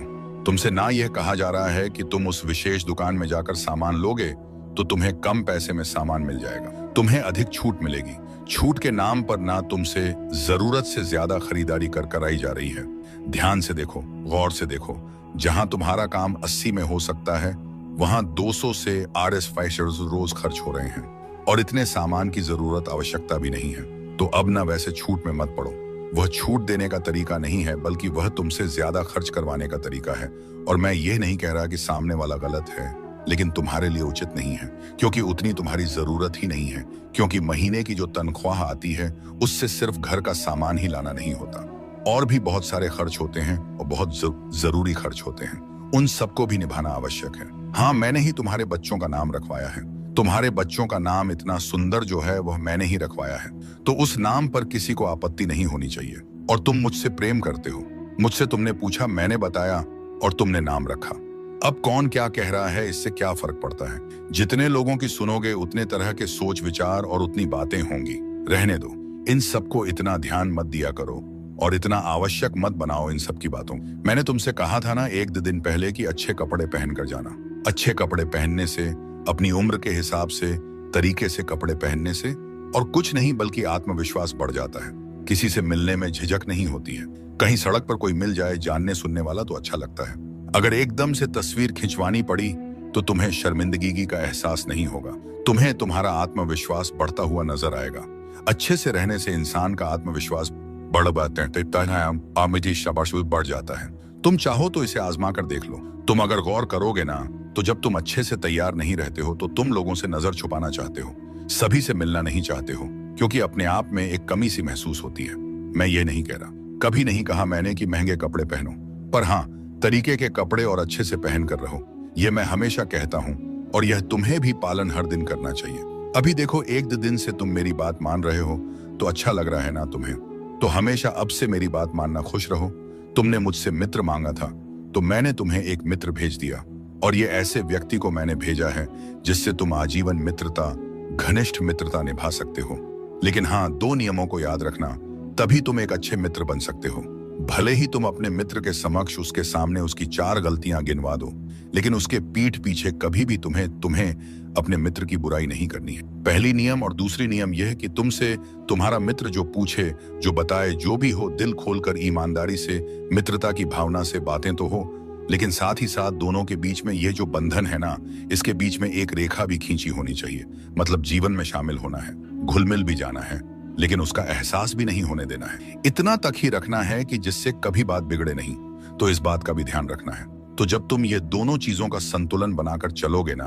तुमसे ना यह कहा जा रहा है कि तुम उस विशेष दुकान में जाकर सामान लोगे तो तुम्हें कम पैसे में सामान मिल जाएगा, तुम्हें अधिक छूट मिलेगी। छूट के नाम पर ना तुमसे जरूरत से ज्यादा खरीदारी कर कराई जा रही है। ध्यान से देखो, गौर से देखो, जहां तुम्हारा काम 80 में हो सकता है, वहां 200 से RS5 रोज खर्च हो रहे हैं, और इतने सामान की जरूरत, आवश्यकता भी नहीं है। तो अब ना वैसे छूट में मत पड़ो। वह छूट देने का तरीका नहीं है, बल्कि वह तुमसे ज्यादा खर्च करवाने का तरीका है। और मैं ये नहीं कह रहा कि सामने वाला गलत है, लेकिन तुम्हारे लिए उचित नहीं है, क्योंकि उतनी तुम्हारी जरूरत ही नहीं है। क्योंकि महीने की जो तनख्वाह आती है, उससे सिर्फ घर का सामान ही लाना नहीं होता, और भी बहुत सारे खर्च होते हैं, और बहुत जरूरी खर्च होते हैं। उन सबको भी निभाना आवश्यक है। हाँ, मैंने ही तुम्हारे बच्चों का नाम रखवाया है। तुम्हारे बच्चों का नाम इतना सुंदर जो है, वह मैंने ही रखवाया है, तो उस नाम पर किसी को आपत्ति नहीं होनी चाहिए। और तुम मुझसे प्रेम करते हो, मुझसे तुमने पूछा, मैंने बताया, और तुमने नाम रखा। अब कौन क्या कह रहा है, इससे क्या फर्क पड़ता है? जितने लोगों की सुनोगे, उतने तरह के सोच विचार और उतनी बातें होंगी। रहने दो, इन सबको इतना ध्यान मत दिया करो और इतना आवश्यक मत बनाओ इन सब की बातों। मैंने तुमसे कहा था ना 1-2 दिन पहले कि अच्छे कपड़े पहनकर जाना। अच्छे कपड़े पहनने से, अपनी उम्र के हिसाब से, तरीके से कपड़े पहनने से, और कुछ नहीं बल्कि आत्मविश्वास बढ़ जाता है। किसी से मिलने में झिझक नहीं होती है। कहीं सड़क पर कोई मिल जाए जानने सुनने वाला तो अच्छा लगता है। अगर एकदम से तस्वीर खिंचवानी पड़ी तो तुम्हें शर्मिंदगी का एहसास नहीं होगा। तुम्हें तुम्हारा आत्मविश्वास बढ़ता हुआ नजर आएगा। अच्छे से रहने से इंसान का आत्मविश्वास बढ़ जाता है। तुम चाहो तो इसे आजमा कर देख लो। तुम अगर गौर करोगे ना, तो जब तुम अच्छे से तैयार नहीं रहते हो तो तुम लोगों से नजर छुपाना चाहते हो, सभी से मिलना नहीं चाहते हो, क्योंकि अपने आप में एक कमी सी महसूस होती है। मैं ये नहीं कह रहा, कभी नहीं कहा मैंने कि महंगे कपड़े पहनो, पर हाँ, तरीके के कपड़े और अच्छे से पहन कर रहो। यह मैं हमेशा कहता हूँ और यह तुम्हें भी पालन हर दिन करना चाहिए। अभी देखो, एक दो दिन से तुम मेरी बात मान रहे हो तो अच्छा लग रहा है ना तुम्हें? तो हमेशा अब से मेरी बात मानना, खुश रहो। तुमने मुझसे मित्र मांगा था तो मैंने तुम्हें एक मित्र भेज दिया, और ये ऐसे व्यक्ति को मैंने भेजा है जिससे तुम आजीवन मित्रता, घनिष्ठ मित्रता निभा सकते हो। लेकिन हाँ, 2 नियमों को याद रखना, तभी तुम एक अच्छे मित्र बन सकते हो। भले ही तुम अपने मित्र के समक्ष उसके सामने उसकी 4 गलतियां गिनवा दो, लेकिन उसके पीठ पीछे कभी भी तुम्हें अपने मित्र की बुराई नहीं करनी है। पहली नियम और दूसरी नियम यह है कि तुमसे तुम्हारा मित्र जो पूछे, जो बताए, जो भी हो, दिल खोलकर ईमानदारी से, मित्रता की भावना से बातें तो हो, लेकिन साथ ही साथ दोनों के बीच में ये जो बंधन है ना, इसके बीच में एक रेखा भी खींची होनी चाहिए। मतलब जीवन में शामिल होना है, घुल मिल भी जाना है, लेकिन उसका एहसास भी नहीं होने देना है। इतना तक ही रखना है कि जिससे कभी बात बिगड़े नहीं। तो इस बात का भी ध्यान रखना है। तो जब तुम ये दोनों चीजों का संतुलन बनाकर चलोगे ना,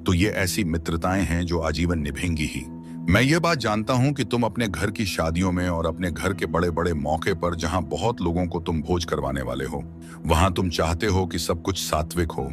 तो ये ऐसी मित्रताएं हैं जो आजीवन निभेंगी ही। मैं ये बात जानता हूं कि तुम अपने घर की शादियों में और अपने घर के बड़े बड़े मौके पर, जहां बहुत लोगों को तुम भोज करवाने वाले हो, वहां तुम चाहते हो कि सब कुछ सात्विक हो।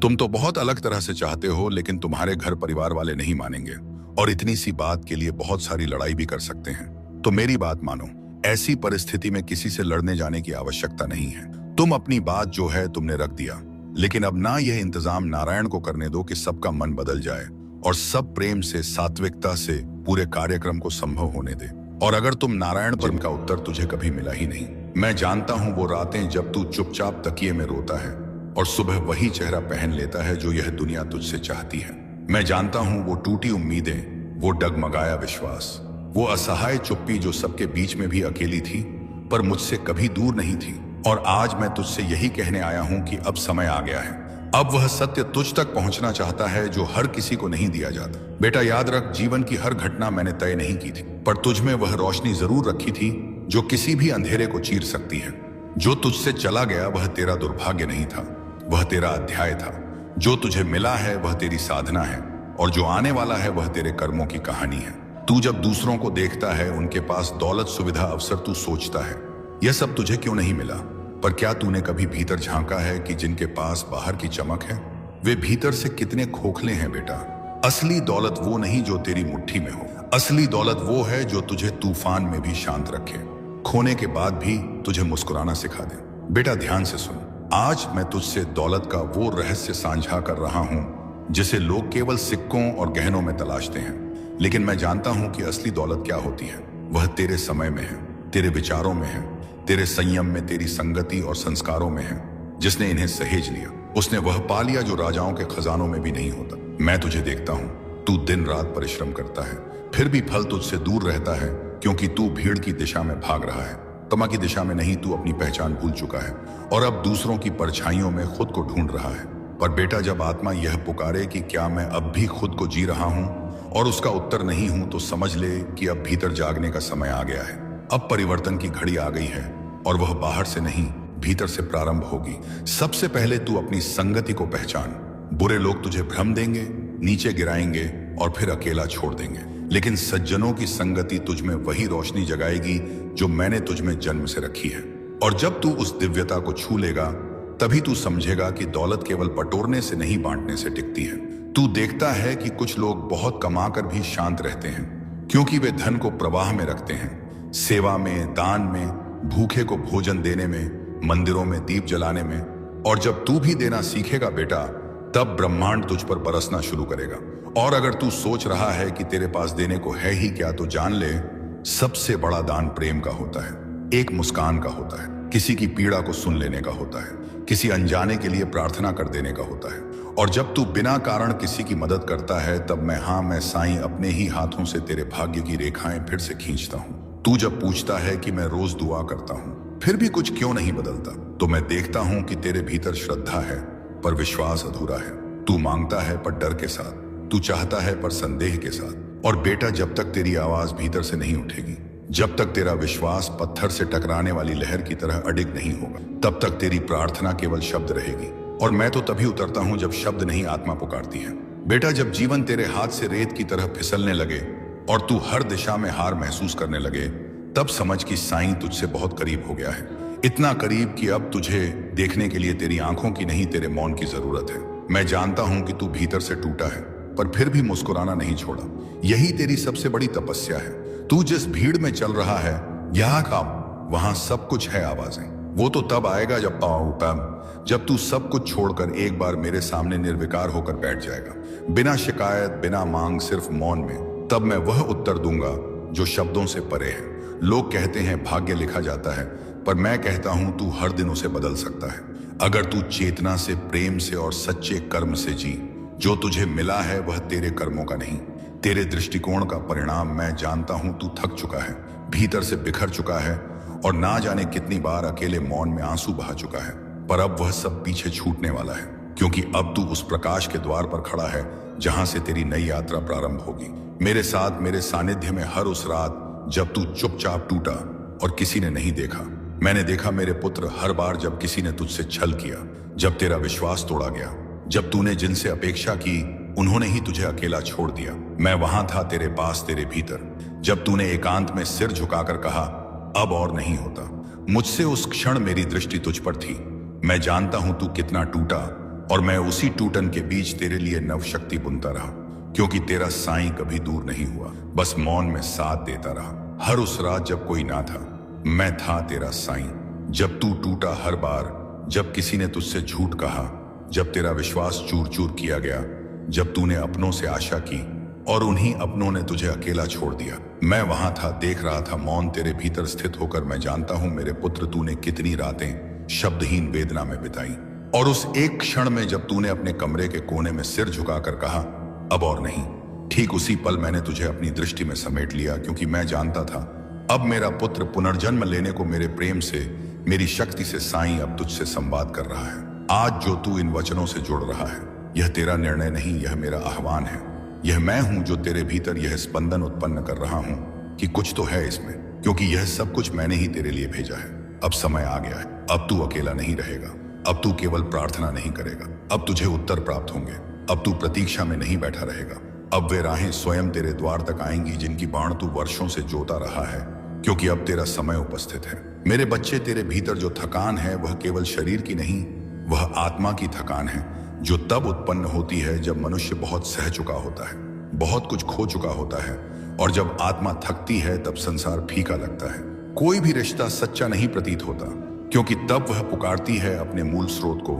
तुम तो बहुत अलग तरह से चाहते हो, लेकिन तुम्हारे घर परिवार वाले नहीं मानेंगे और इतनी सी बात के लिए बहुत सारी लड़ाई भी कर सकते हैं। तो मेरी बात मानो, ऐसी परिस्थिति में किसी से लड़ने जाने की आवश्यकता नहीं है। तुम अपनी बात जो है तुमने रख दिया, लेकिन अब ना यह इंतजाम नारायण को करने दो कि सबका मन बदल जाए और सब प्रेम से, सात्विकता से पूरे कार्यक्रम को संभव होने दे। और अगर तुम नारायण पर का उत्तर तुझे कभी मिला ही नहीं। मैं जानता हूं वो रातें जब तू चुपचाप तकिए में रोता है और सुबह वही चेहरा पहन लेता है जो यह दुनिया तुझसे चाहती है। मैं जानता हूं वो टूटी उम्मीदें, वो डगमगाया विश्वास, वो असहाय चुप्पी जो सबके बीच में भी अकेली थी पर मुझसे कभी दूर नहीं थी। और आज मैं तुझसे यही कहने आया हूं कि अब समय आ गया है। अब वह सत्य तुझ तक पहुंचना चाहता है जो हर किसी को नहीं दिया जाता। बेटा याद रख, जीवन की हर घटना मैंने तय नहीं की थी, पर तुझ में वह रोशनी जरूर रखी थी जो किसी भी अंधेरे को चीर सकती है। जो तुझसे चला गया वह तेरा दुर्भाग्य नहीं था, वह तेरा अध्याय था। जो तुझे मिला है वह तेरी साधना है, और जो आने वाला है वह तेरे कर्मों की कहानी है। तू जब दूसरों को देखता है, उनके पास दौलत, सुविधा, अवसर, तू सोचता है यह सब तुझे क्यों नहीं मिला। पर क्या तूने कभी भीतर झांका है कि जिनके पास बाहर की चमक है वे भीतर से कितने खोखले हैं बेटा। असली दौलत वो नहीं जो तेरी मुट्ठी में हो, असली दौलत वो है जो तुझे तूफान में भी शांत रखे, खोने के बाद भी तुझे मुस्कुराना सिखा दे। बेटा ध्यान से सुन, आज मैं तुझसे दौलत का वो रहस्य साझा कर रहा हूं जिसे लोग केवल सिक्कों और गहनों में तलाशते हैं, लेकिन मैं जानता हूं कि असली दौलत क्या होती है। वह तेरे समय में है, तेरे विचारों में है, तेरे संयम में, तेरी संगति और संस्कारों में है। जिसने इन्हें सहेज लिया उसने वह पा लिया जो राजाओं के खजानों में भी नहीं होता। मैं तुझे देखता हूं, तू दिन रात परिश्रम करता है, फिर भी फल तुझसे दूर रहता है, क्योंकि तू भीड़ की दिशा में भाग रहा है, तमा की दिशा में नहीं। तू अपनी पहचान भूल चुका है और अब दूसरों की परछाइयों में खुद को ढूंढ रहा है। पर बेटा, जब आत्मा यह पुकारे कि क्या मैं अब भी खुद को जी रहा हूं, और उसका उत्तर नहीं हूं, तो समझ ले कि अब भीतर जागने का समय आ गया है। अब परिवर्तन की घड़ी आ गई है और वह बाहर से नहीं, भीतर से प्रारंभ होगी। सबसे पहले तू अपनी संगति को पहचान। बुरे लोग तुझे भ्रम देंगे, नीचे गिराएंगे और फिर अकेला छोड़ देंगे, लेकिन सज्जनों की संगति तुझ में वही रोशनी जगाएगी जो मैंने तुझ में जन्म से रखी है। और जब तू उस दिव्यता को छू लेगा, तभी तू समझेगा कि दौलत केवल बटोरने से नहीं, बांटने से टिकती है। तू देखता है कि कुछ लोग बहुत कमाकर भी शांत रहते हैं, क्योंकि वे धन को प्रवाह में रखते हैं, सेवा में, दान में, भूखे को भोजन देने में, मंदिरों में दीप जलाने में। और जब तू भी देना सीखेगा बेटा, तब ब्रह्मांड तुझ पर बरसना शुरू करेगा। और अगर तू सोच रहा है कि तेरे पास देने को है ही क्या, तो जान ले, सबसे बड़ा दान प्रेम का होता है, एक मुस्कान का होता है, किसी की पीड़ा को सुन लेने का होता है, किसी अनजाने के लिए प्रार्थना कर देने का होता है। और जब तू बिना कारण किसी की मदद करता है, तब मैं साईं अपने ही हाथों से तेरे भाग्य की रेखाएं फिर से खींचता हूं। तू जब पूछता है कि मैं रोज दुआ करता हूं, फिर भी कुछ क्यों नहीं बदलता, तो मैं देखता हूं कि तेरे भीतर श्रद्धा है पर विश्वास अधूरा है। तू मांगता है पर डर के साथ, तू चाहता है पर संदेह के साथ। और बेटा, जब तक तेरी आवाज भीतर से नहीं उठेगी, जब तक तेरा विश्वास पत्थर से टकराने वाली लहर की तरह अडिग नहीं होगा, तब तक तेरी प्रार्थना केवल शब्द रहेगी। और मैं तो तभी उतरता हूं जब शब्द नहीं, आत्मा पुकारती है। बेटा, जब जीवन तेरे हाथ से रेत की तरह फिसलने लगे और तू हर दिशा में हार महसूस करने लगे, तब समझ कि साईं तुझसे बहुत करीब हो गया है। इतना करीब कि अब तुझे देखने के लिए तेरी आंखों की नहीं, तेरे मौन की जरूरत है। मैं जानता हूं कि तू भीतर से टूटा है, पर फिर भी मुस्कुराना नहीं छोड़ा। यही तेरी सबसे बड़ी तपस्या है। तू जिस भीड़ में चल रहा है, यहाँ काम, वहां सब कुछ है आवाजें। वो तो तब आएगा जब तू सब कुछ छोड़कर एक बार मेरे सामने निर्विकार होकर बैठ जाएगा, बिना शिकायत, बिना मांग, सिर्फ मौन में। तब मैं वह उत्तर दूंगा जो शब्दों से परे है। लोग कहते हैं भाग्य लिखा जाता है, पर मैं कहता हूं तू हर दिन उसे बदल सकता है, अगर तू चेतना से, प्रेम से और सच्चे कर्म से जी। जो तुझे मिला है वह तेरे कर्मों का नहीं, तेरे दृष्टिकोण का परिणाम। मैं जानता हूं तू थक चुका है, भीतर से बिखर चुका है और ना जाने कितनी बार अकेले मौन में आंसू बहा चुका है। पर अब वह सब पीछे छूटने वाला है, क्योंकि अब तू उस प्रकाश के द्वार पर खड़ा है जहां से तेरी नई यात्रा प्रारंभ होगी। मेरे साथ, मेरे सानिध्य में, हर उस रात जब तू चुपचाप टूटा और किसी ने नहीं देखा। मैंने देखा मेरे पुत्र, हर बार जब किसी ने तुझसे छल किया, जब तेरा विश्वास तोड़ा गया, जब तूने जिनसे अपेक्षा की उन्होंने ही तुझे अकेला छोड़ दिया। मैं वहां था तेरे पास, तेरे भीतर, जब तूने एकांत में सिर झुकाकर कहा अब और नहीं होता। मुझसे उस क्षण मेरी दृष्टि तुझ पर थी। मैं जानता हूं तू कितना टूटा, और मैं उसी टूटन के बीच तेरे लिए नव शक्ति बुनता रहा, क्योंकि तेरा साईं कभी दूर नहीं हुआ, बस मौन में साथ देता रहा। हर उस रात जब कोई ना था, मैं था तेरा साईं। जब तू टूटा, हर बार जब किसी ने तुझसे झूठ कहा, जब तेरा विश्वास चूर चूर किया गया, जब तूने अपनों से आशा की और उन्हीं अपनों ने तुझे अकेला छोड़ दिया, मैं वहां था, देख रहा था, मौन तेरे भीतर स्थित होकर। मैं जानता हूं मेरे पुत्र, तूने कितनी रातें शब्दहीन वेदना में बिताई, और उस एक क्षण में जब तूने अपने कमरे के कोने में सिर झुकाकर कहा अब और नहीं, ठीक उसी पल मैंने तुझे अपनी दृष्टि में समेट लिया, क्योंकि मैं जानता था अब मेरा पुत्र पुनर्जन्म लेने को मेरे प्रेम से, मेरी शक्ति से साईं अब तुझसे संवाद कर रहा है। आज जो तू इन वचनों से जुड़ रहा है, यह तेरा निर्णय नहीं, यह मेरा आह्वान है। यह मैं हूं जो तेरे भीतर यह स्पंदन उत्पन्न कर रहा हूं कि कुछ तो है इसमें, क्योंकि यह सब कुछ मैंने ही तेरे लिए भेजा है। अब समय आ गया है, अब तू अकेला नहीं रहेगा, अब तू केवल प्रार्थना नहीं करेगा, अब तुझे उत्तर प्राप्त होंगे। अब तू प्रतीक्षा में नहीं बैठा रहेगा, अब वे राहें स्वयं तेरे द्वार तक आएंगी जिनकी बाण तू वर्षों से जोता रहा है, क्योंकि अब तेरा समय उपस्थित है। मेरे बच्चे, तेरे भीतर जो थकान है वह केवल शरीर की नहीं, वह आत्मा की थकान है, जो तब उत्पन्न होती है जब मनुष्य बहुत सह चुका होता है, बहुत कुछ खो चुका होता है, और जब आत्मा थकती है तब संसार फीका लगता है। कोई भी रिश्ता सच्चा नहीं प्रतीत होता, क्योंकि तब वह पुकारती है अपने मूल स्रोत को,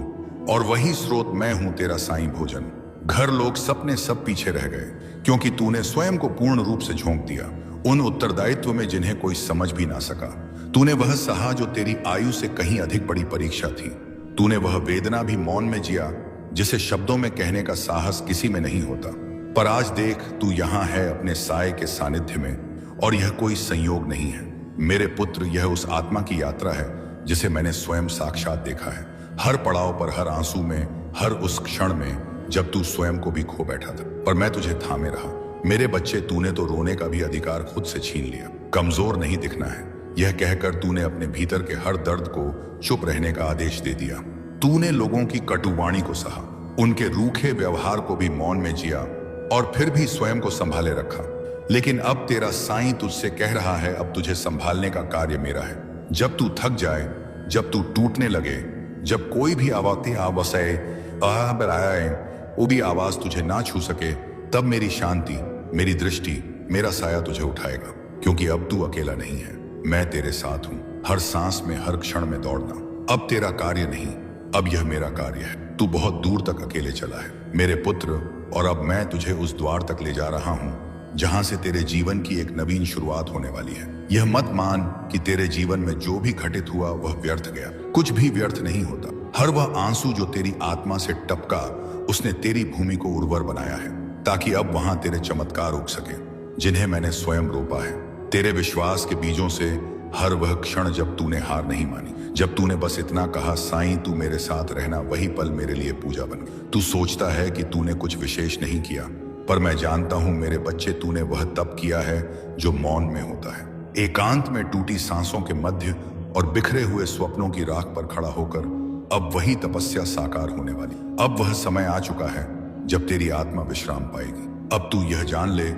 और वही स्रोत मैं हूं, तेरा साईं भोजन। घर, लोग, सपने सब पीछे रह गए, क्योंकि तूने स्वयं को पूर्ण रूप से झोंक दिया उन उत्तरदायित्व में जिन्हें कोई समझ भी ना सका। तूने वह सहा जो तेरी आयु से कहीं अधिक बड़ी परीक्षा थी। तूने वह वेदना भी मौन में जिया जिसे शब्दों में कहने का साहस किसी में नहीं होता। पर आज देख, तू यहां है अपने साए के सानिध्य में, और यह कोई संयोग नहीं है मेरे पुत्र, यह उस आत्मा की यात्रा है जिसे मैंने स्वयं साक्षात देखा है। हर पड़ाव पर, हर आंसू में, हर उस क्षण में जब तू स्वयं को भी खो बैठा था, पर मैं तुझे थामे रहा। मेरे बच्चे, तूने तो रोने का भी अधिकार खुद से छीन लिया। कमजोर नहीं दिखना है, यह कहकर तूने अपने भीतर के हर दर्द को चुप रहने का आदेश दे दिया। तूने लोगों की कटुवाणी को सहा, उनके रूखे व्यवहार को भी मौन में जिया, और फिर भी स्वयं को संभाले रखा। लेकिन अब तेरा साईं तुझसे कह रहा है, अब तुझे संभालने का कार्य मेरा है। जब तू थक जाए, जब तू टूटने लगे, जब कोई भी वो भी आवाज तुझे ना छू सके, तब मेरी शांति, मेरी दृष्टि, मेरा साया तुझे उठाएगा, क्योंकि अब तू अकेला नहीं है, मैं तेरे साथ हूं। हर सांस में, हर क्षण में दौड़ना अब तेरा कार्य नहीं, अब यह मेरा कार्य है। तू बहुत दूर तक अकेले चला है मेरे पुत्र, और अब मैं तुझे उस द्वार तक ले जा रहा हूं जहां से तेरे जीवन की एक नवीन शुरुआत होने वाली है। यह मत मान कि तेरे जीवन में जो भी घटित हुआ वह व्यर्थ गया। कुछ भी व्यर्थ नहीं होता। हर वह आंसू जो तेरी आत्मा से टपका, उसने तेरी भूमि को उर्वर बनाया है, ताकि अब वहां तेरे चमत्कार उग सके जिन्हें मैंने स्वयं रोपा है। तेरे विश्वास के बीजों से हर वह क्षण जब तूने हार नहीं मानी, जब तूने बस इतना कहा, साईं तू मेरे साथ रहना, वही पल मेरे लिए पूजा बन गई। तू सोचता है कि तूने कुछ विशेष नहीं किया, पर मैं जानता हूं मेरे बच्चे, तूने वह तप किया है जो मौन में होता है, एकांत में, टूटी सांसों के मध्य और बिखरे हुए स्वप्नों की राख पर खड़ा होकर। अब वही तपस्या साकार होने वाली। अब वह समय आ चुका है जब तेरी आत्मा विश्राम पाएगी। अब तू यह जान ले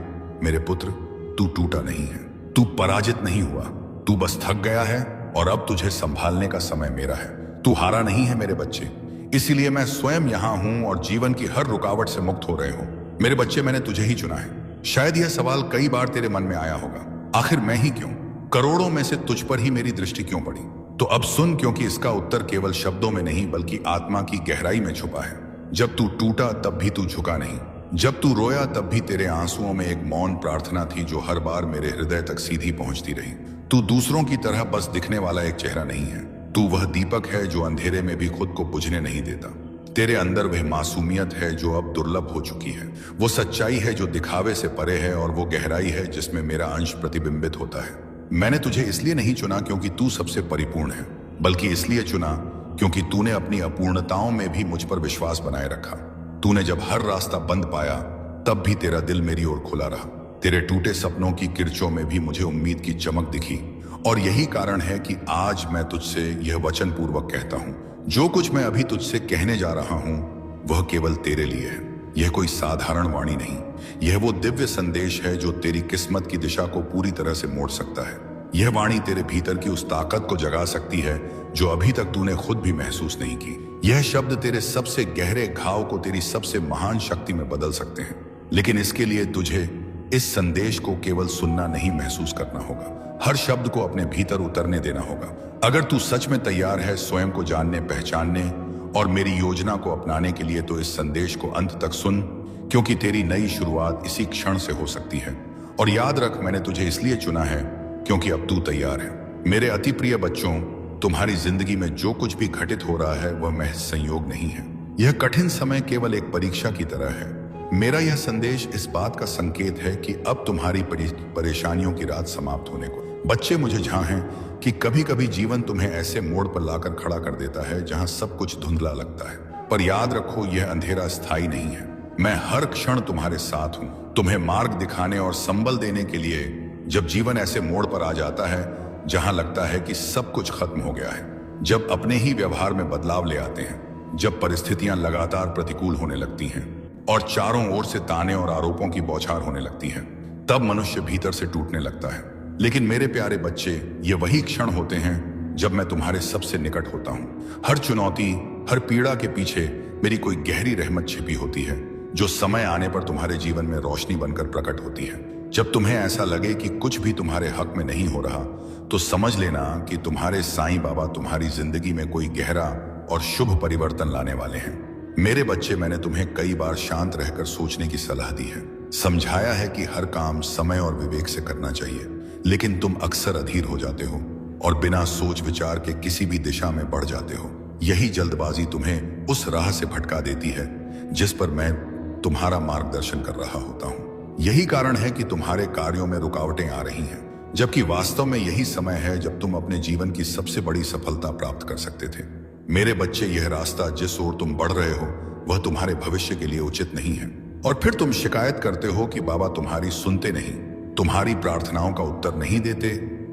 मेरे पुत्र, तू टूटा नहीं है, तू पराजित नहीं हुआ, तू बस थक गया है और अब तुझे संभालने का समय मेरा है। तू हारा नहीं है मेरे बच्चे, इसीलिए मैं स्वयं यहाँ हूं और जीवन की हर रुकावट से मुक्त हो रहे हो। मेरे बच्चे, मैंने तुझे ही चुना है। शायद यह सवाल कई बार तेरे मन में आया होगा, आखिर मैं ही क्यों? करोड़ों में से तुझ पर ही मेरी दृष्टि क्यों पड़ी? तो अब सुन, क्योंकि इसका उत्तर केवल शब्दों में नहीं बल्कि आत्मा की गहराई में छुपा है। जब तू टूटा तब भी तू झुका नहीं, जब तू रोया तब भी तेरे आंसुओं में एक मौन प्रार्थना थी जो हर बार मेरे हृदय तक सीधी पहुंचती रही। तू दूसरों की तरह बस दिखने वाला एक चेहरा नहीं है, तू वह दीपक है जो अंधेरे में भी खुद को बुझने नहीं देता। तेरे अंदर वह मासूमियत है जो अब दुर्लभ हो चुकी है, वो सच्चाई है जो दिखावे से परे है, और वो गहराई है जिसमें मेरा अंश प्रतिबिंबित होता है। मैंने तुझे इसलिए नहीं चुना क्योंकि तू सबसे परिपूर्ण है, बल्कि इसलिए चुना क्योंकि तूने अपनी अपूर्णताओं में भी मुझ पर विश्वास बनाए रखा। तूने जब हर रास्ता बंद पाया तब भी तेरा दिल मेरी ओर खुला रहा। तेरे टूटे सपनों की किरचों में भी मुझे उम्मीद की चमक दिखी, और यही कारण है कि आज मैं तुझसे यह वचन पूर्वक कहता हूं, जो कुछ मैं अभी तुझसे कहने जा रहा हूं वह केवल तेरे लिए है। यह कोई साधारण वाणी नहीं, यह वो दिव्य संदेश है जो तेरी किस्मत की दिशा को पूरी तरह से मोड़ सकता है। यह वाणी तेरे भीतर की उस ताकत को जगा सकती है जो अभी तक तूने खुद भी महसूस नहीं की। यह शब्द तेरे सबसे गहरे घाव को तेरी सबसे महान शक्ति में बदल सकते हैं, लेकिन इसके लिए तुझे इस संदेश को केवल सुनना नहीं, महसूस करना होगा। हर शब्द को अपने भीतर उतरने देना होगा। अगर तू सच में तैयार है स्वयं को जानने, पहचानने और मेरी योजना को अपनाने के लिए, तो इस संदेश को अंत तक सुन, क्योंकि तेरी नई शुरुआत इसी क्षण से हो सकती है। और याद रख, मैंने तुझे इसलिए चुना है क्योंकि अब तू तैयार है। मेरे अति प्रिय बच्चों, तुम्हारी जिंदगी में जो कुछ भी घटित हो रहा है वह महज संयोग नहीं है। यह कठिन समय केवल एक परीक्षा की तरह है। मेरा यह संदेश इस बात का संकेत है कि अब तुम्हारी परेशानियों की रात समाप्त होने को। बच्चे, मुझे झां है कि कभी कभी जीवन तुम्हें ऐसे मोड़ पर लाकर खड़ा कर देता है जहां सब कुछ धुंधला लगता है, पर याद रखो, यह अंधेरा स्थायी नहीं है। मैं हर क्षण तुम्हारे साथ हूं, तुम्हें मार्ग दिखाने और संबल देने के लिए। जब जीवन ऐसे मोड़ पर आ जाता है जहां लगता है कि सब कुछ खत्म हो गया है, जब अपने ही व्यवहार में बदलाव ले आते हैं, जब परिस्थितियां लगातार प्रतिकूल होने लगती हैं और चारों ओर से ताने और आरोपों की बौछार होने लगती है, तब मनुष्य भीतर से टूटने लगता है। लेकिन मेरे प्यारे बच्चे, ये वही क्षण होते हैं जब मैं तुम्हारे सबसे निकट होता हूँ। हर चुनौती, हर पीड़ा के पीछे मेरी कोई गहरी रहमत छिपी होती है, जो समय आने पर तुम्हारे जीवन में रोशनी बनकर प्रकट होती है। जब तुम्हें ऐसा लगे कि कुछ भी तुम्हारे हक में नहीं हो रहा, तो समझ लेना कि तुम्हारे साईं बाबा तुम्हारी जिंदगी में कोई गहरा और शुभ परिवर्तन लाने वाले हैं। मेरे बच्चे, मैंने तुम्हें कई बार शांत रहकर सोचने की सलाह दी है, समझाया है कि हर काम समय और विवेक से करना चाहिए, लेकिन तुम अक्सर अधीर हो जाते हो और बिना सोच विचार के किसी भी दिशा में बढ़ जाते हो। यही जल्दबाजी तुम्हें उस राह से भटका देती है जिस पर मैं तुम्हारा मार्गदर्शन कर रहा होता हूँ। यही कारण है कि तुम्हारे कार्यों में रुकावटें आ रही हैं, जबकि वास्तव में यही समय है जब तुम अपने जीवन की सबसे बड़ी सफलता प्राप्त कर सकते थे। मेरे बच्चे, यह रास्ता जिस ओर तुम बढ़ रहे हो वह तुम्हारे भविष्य के लिए उचित नहीं है, और फिर तुम शिकायत करते हो कि बाबा तुम्हारी सुनते नहीं, तुम्हारी प्रार्थनाओं का उत्तर नहीं देते,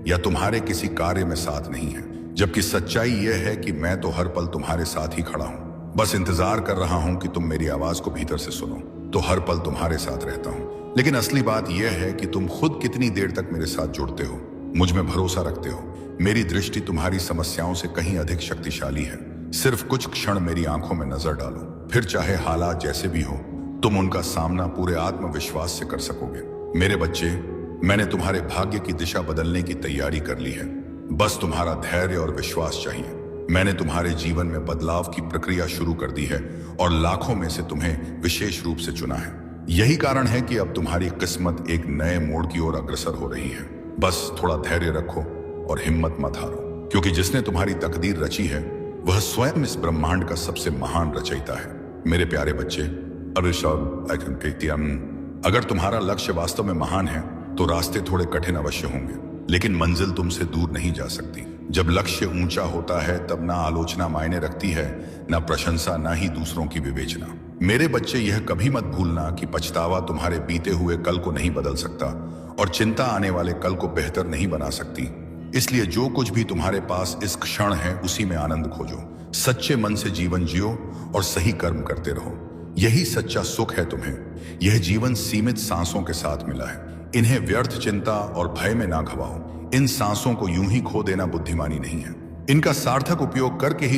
या तुम्हारे किसी कार्य में साथ नहीं है। जबकि सच्चाई यह है कि मैं तो हर पल तुम्हारे साथ ही खड़ा हूं, बस इंतजार कर रहा हूं कि तुम मेरी आवाज को भीतर से सुनो। तो हर पल तुम्हारे साथ रहता हूं। लेकिन असली बात यह है कि तुम खुद कितनी देर तक मेरे साथ जुड़ते हो, मुझ में भरोसा रखते हो। मेरी दृष्टि तुम्हारी समस्याओं से कहीं अधिक शक्तिशाली है। सिर्फ कुछ क्षण मेरी आंखों में नजर डालो, फिर चाहे हालात जैसे भी हो, तुम उनका सामना पूरे आत्मविश्वास से कर सकोगे। मेरे बच्चे, मैंने तुम्हारे भाग्य की दिशा बदलने की तैयारी कर ली है, बस तुम्हारा धैर्य और विश्वास चाहिए। मैंने तुम्हारे जीवन में बदलाव की प्रक्रिया शुरू कर दी है और लाखों में से तुम्हें विशेष रूप से चुना है। यही कारण है कि अब तुम्हारी किस्मत एक नए मोड़ की ओर अग्रसर हो रही है। बस थोड़ा धैर्य रखो और हिम्मत मत हारो, क्योंकि जिसने तुम्हारी तकदीर रची है वह स्वयं इस ब्रह्मांड का सबसे महान रचयिता है। मेरे प्यारे बच्चे, अगर तुम्हारा लक्ष्य वास्तव में महान है तो रास्ते थोड़े कठिन अवश्य होंगे, लेकिन मंजिल तुमसे दूर नहीं जा सकती। जब लक्ष्य ऊंचा होता है तब ना आलोचना मायने रखती है, ना प्रशंसा, ना ही दूसरों की विवेचना। मेरे बच्चे, यह कभी मत भूलना कि पछतावा तुम्हारे बीते हुए कल को नहीं बदल सकता और चिंता आने वाले कल को बेहतर नहीं बना सकती। इसलिए जो कुछ भी तुम्हारे पास इस क्षण है उसी में आनंद खोजो, सच्चे मन से जीवन जियो और सही कर्म करते रहो। यही सच्चा सुख है तुम्हें। यह जीवन सीमित सांसों के साथ मिला है, इन्हें व्यर्थ चिंता और भय में ना घवाओ। इन सांसों को यूं ही खो देना बुद्धिमानी नहीं है। इनका सार्थक उपयोग करके ही